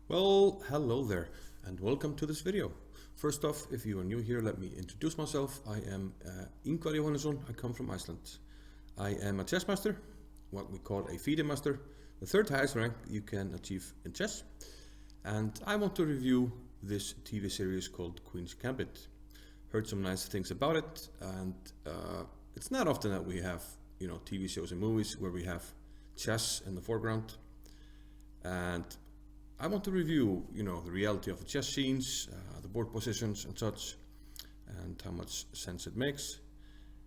Well, hello there and welcome to this video. First off, if you are new here, let me introduce myself. I am Ingvar Jóhannesson. I come from Iceland. I am a chess master, what we call a FIDE master, the third highest rank you can achieve in chess. And I want to review this TV series called Queen's Gambit. Heard some nice things about it, and it's not often that we have, TV shows and movies where we have chess in the foreground. And I want to review, the reality of the chess scenes, the board positions and such, and how much sense it makes.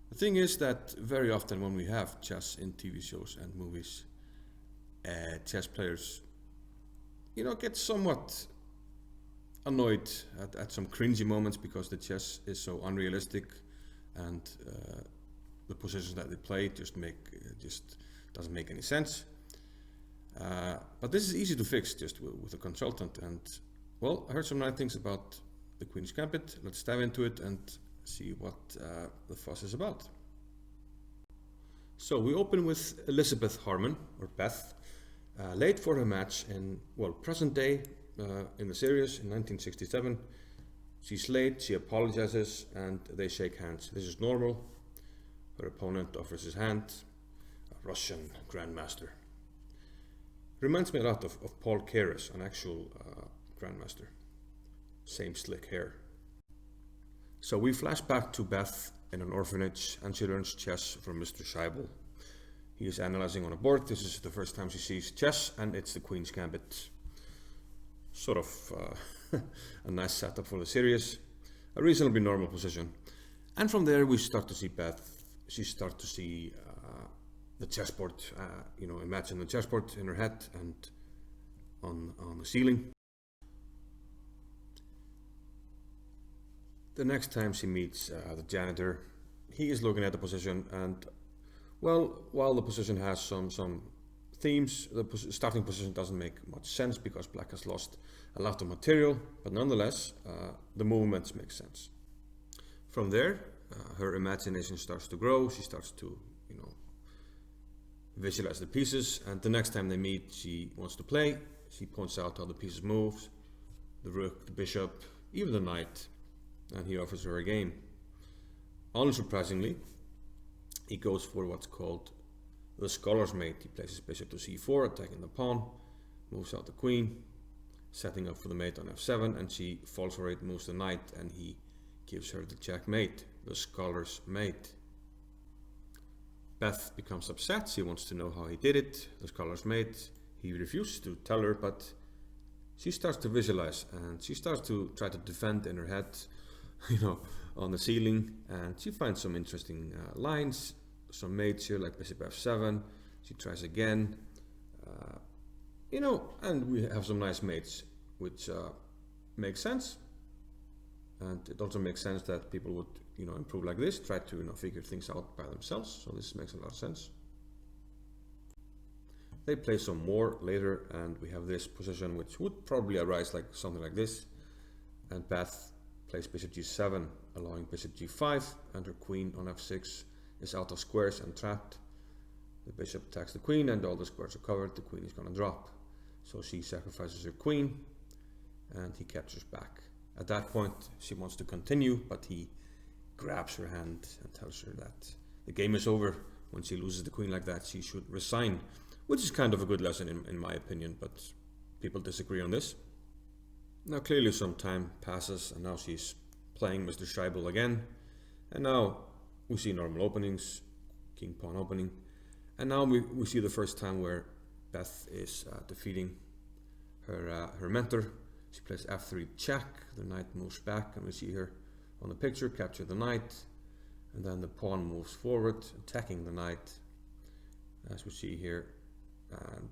The thing is that very often when we have chess in TV shows and movies, chess players, get somewhat annoyed at some cringy moments because the chess is so unrealistic, and the positions that they play just doesn't make any sense. But this is easy to fix just with a consultant, and well, I heard some nice things about the Queen's Gambit. Let's dive into it and see what the fuss is about. So we open with Elisabeth Harmon, or Beth, late for her match in, present day in the series in 1967. She's late, she apologizes, and they shake hands. This is normal. Her opponent offers his hand, a Russian grandmaster. Reminds me a lot of Paul Keres, an actual grandmaster. Same slick hair. So we flash back to Beth in an orphanage, and she learns chess from Mr. Shaibel. He is analyzing on a board. This is the first time she sees chess, and it's the Queen's Gambit. Sort of a nice setup for the series. A reasonably normal position. And from there we start to see Beth. She starts to see the chessboard, imagine the chessboard in her head and on the ceiling. The next time she meets the janitor, he is looking at the position, and while the position has some themes, the starting position doesn't make much sense because black has lost a lot of material, but nonetheless the movements make sense. From there her imagination starts to grow. She starts to visualize the pieces, and the next time they meet, she wants to play. She points out how the pieces move, the rook, the bishop, even the knight, and he offers her a game. Unsurprisingly, he goes for what's called the scholar's mate. He places bishop to c4, attacking the pawn, moves out the queen, setting up for the mate on f7, and she falls for it, moves the knight, and he gives her the checkmate, the scholar's mate. Beth becomes upset. She wants to know how he did it, the scholar's mate. He refuses to tell her, but she starts to visualize, and she starts to try to defend in her head, on the ceiling, and she finds some interesting lines, some mates here like bishop f7. She tries again, and we have some nice mates, which makes sense. And it also makes sense that people would, improve like this, try to, figure things out by themselves. So this makes a lot of sense. They play some more later, and we have this position which would probably arise like something like this. And Beth plays bishop g7, allowing bishop g5, and her queen on f6 is out of squares and trapped. The bishop attacks the queen, and all the squares are covered. The queen is going to drop. So she sacrifices her queen, and he captures back. At that point, she wants to continue, but he grabs her hand and tells her that the game is over. When she loses the queen like that, she should resign, which is kind of a good lesson in my opinion, but people disagree on this. Now clearly some time passes, and now she's playing Mr. Shaibel again, and now we see normal openings, king pawn opening, and now we see the first time where Beth is defeating her mentor. She plays f3 check, the knight moves back, and we see her on the picture capture the knight, and then the pawn moves forward, attacking the knight, as we see here, and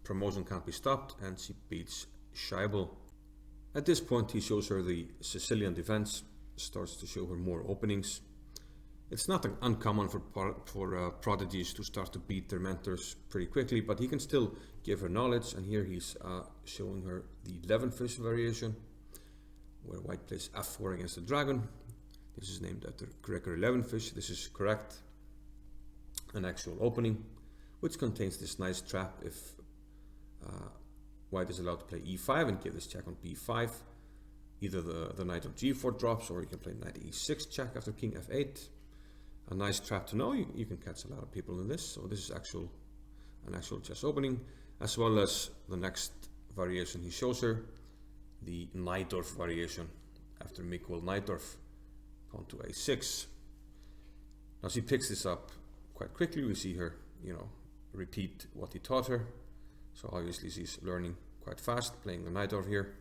promotion can't be stopped, and she beats Shaibel. At this point he shows her the Sicilian defense, starts to show her more openings. It's not uncommon for prodigies to start to beat their mentors pretty quickly, but he can still give her knowledge, and here he's showing her the 11-fish variation, where white plays f4 against the dragon. This is named after Gregory 11-fish. This is correct. An actual opening, which contains this nice trap if white is allowed to play e5 and give this check on b5. Either the knight on g4 drops, or you can play knight e6 check after king f8. A nice trap to know. You can catch a lot of people in this. So this is an actual chess opening, as well as the next variation he shows her, the Najdorf variation after Mikkel Najdorf, pawn to a6. Now she picks this up quite quickly. We see her, repeat what he taught her. So obviously she's learning quite fast, playing the Najdorf here.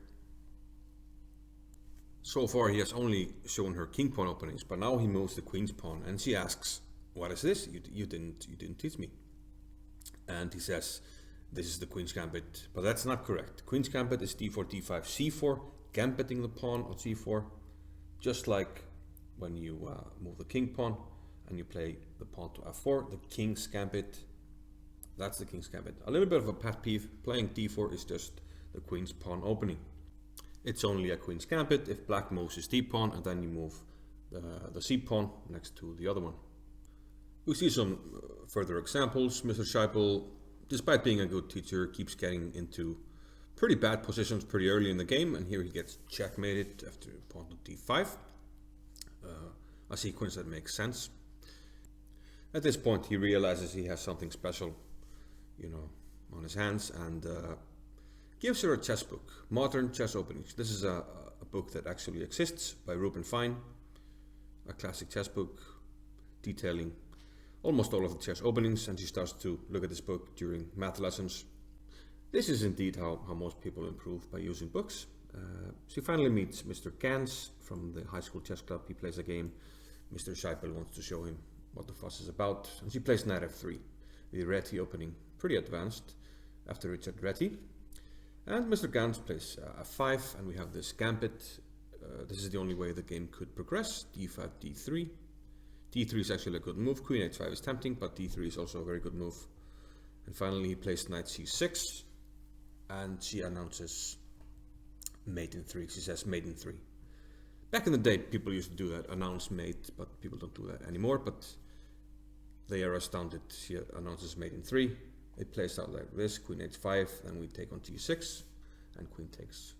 So far he has only shown her king pawn openings, but now he moves the queen's pawn, and she asks, "What is this? You didn't teach me." And he says, "This is the queen's gambit," but that's not correct. Queen's gambit is d4, d5, c4, gambiting the pawn on c4, just like when you move the king pawn and you play the pawn to f4. The king's gambit, that's the king's gambit. A little bit of a pet peeve: playing d4 is just the queen's pawn opening. It's only a queen's gambit if black moves his d pawn and then you move the c pawn next to the other one. We see some further examples. Mr. Shaibel, despite being a good teacher, keeps getting into pretty bad positions pretty early in the game, and here he gets checkmated after pawn to d5. A sequence that makes sense. At this point he realizes he has something special, on his hands, and gives her a chess book, Modern Chess Openings. This is a book that actually exists by Ruben Fine, a classic chess book detailing almost all of the chess openings, and she starts to look at this book during math lessons. This is indeed how most people improve, by using books. She finally meets Mr. Gans from the high school chess club. He plays a game. Mr. Shaibel wants to show him what the fuss is about, and she plays knight f3, the Reti opening, pretty advanced after Richard Reti. And Mr. Gans plays f5, and we have this gambit. This is the only way the game could progress. d5, d3. d3 is actually a good move. Queen h5 is tempting, but d3 is also a very good move. And finally he plays knight c6, and she announces mate in 3. She says mate in 3. Back in the day people used to do that, announce mate, but people don't do that anymore. But they are astounded. She announces mate in 3. It plays out like this: queen h5, then we take on g6, and queen takes.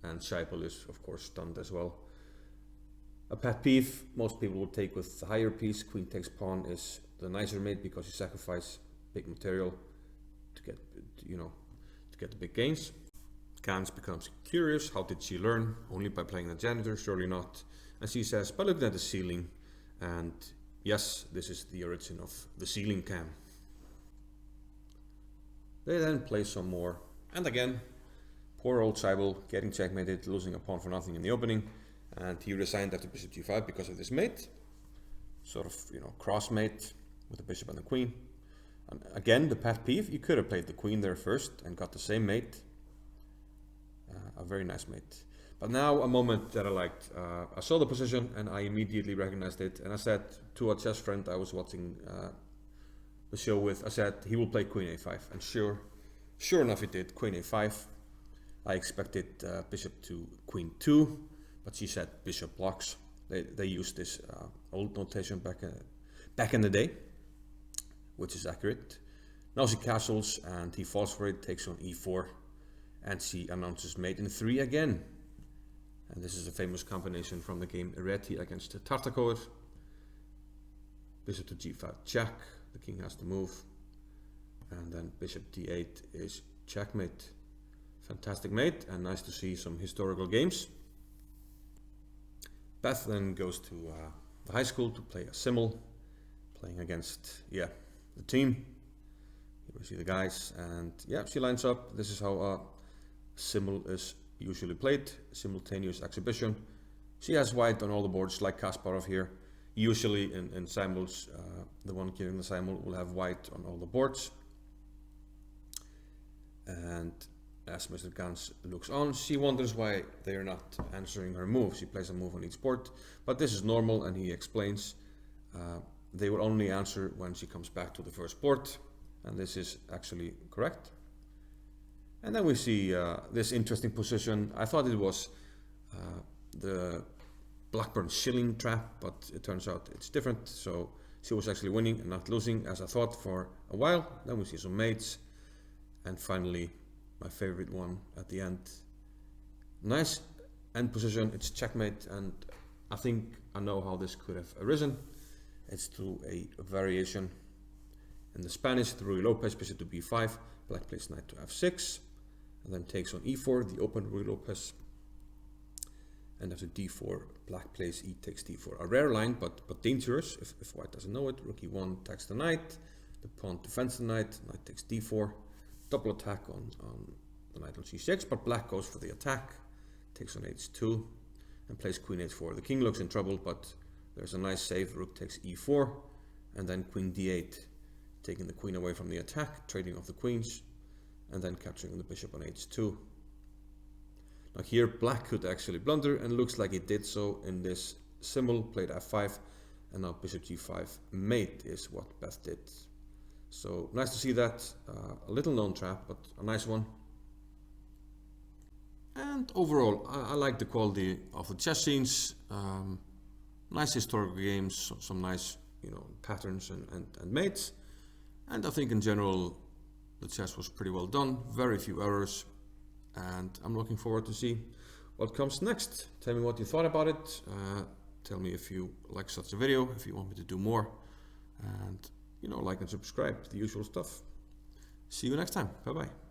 And Shaibel is of course stunned as well. A pet peeve most people would take with the higher piece, queen takes pawn, is the nicer mate, because you sacrifice big material to get the big gains. Gans becomes curious. How did she learn? Only by playing the janitor? Surely not. And she says, by looking at the ceiling. And yes, this is the origin of the ceiling cam. They then play some more, and again, poor old Shaibel getting checkmated, losing a pawn for nothing in the opening, and he resigned after bishop g5 because of this mate, sort of, cross mate with the bishop and the queen. And again, the pet peeve: you could have played the queen there first and got the same mate, a very nice mate. But now a moment that I liked. I saw the position and I immediately recognized it, and I said to a chess friend I was watching the show with, I said he will play queen a5, and sure enough he did. Queen a5. I expected bishop to queen 2, but she said bishop blocks. They used this old notation back in the day, which is accurate. Now she castles and he falls for it, takes on e4, and she announces mate in 3 again. And this is a famous combination from the game Reti against Tartakower. Bishop to g5 check. The king has to move, and then bishop d8 is checkmate. Fantastic mate, and nice to see some historical games. Beth then goes to the high school to play a simul, playing against the team. Here we see the guys, and she lines up. This is how a simul is usually played: simultaneous exhibition. She has white on all the boards, like Kasparov here. Usually in simuls, the one giving the simul will have white on all the boards. And as Mr. Gans looks on, she wonders why they are not answering her move. She plays a move on each board, but this is normal, and he explains they will only answer when she comes back to the first board, and this is actually correct. And then we see this interesting position. I thought it was the Blackburn shilling trap, but it turns out it's different. So she was actually winning and not losing, as I thought, for a while. Then we see some mates, and finally my favorite one at the end. Nice end position, it's checkmate, and I think I know how this could have arisen. It's through a variation in the Spanish, the Ruy Lopez bishop to b5, black plays knight to f6, and then takes on e4, the open Ruy Lopez. And after d4, black plays e takes d4. A rare line, but dangerous if white doesn't know it. Rook e1 attacks the knight, the pawn defends the knight, knight takes d4, double attack on the knight on c6, but black goes for the attack, takes on h2, and plays queen h4. The king looks in trouble, but there's a nice save, rook takes e4, and then queen d8, taking the queen away from the attack, trading off the queens, and then capturing the bishop on h2. Now here black could actually blunder, and looks like it did so in this symbol, played f5, and now bishop g5 mate is what Beth did. So nice to see that, a little known trap, but a nice one. And overall, I like the quality of the chess scenes. Nice historical games, some nice, patterns and mates. And I think in general, the chess was pretty well done. Very few errors, and I'm looking forward to see what comes next. Tell me what you thought about it. Tell me if you like such a video, if you want me to do more, and like and subscribe, the usual stuff. See you next time. Bye bye.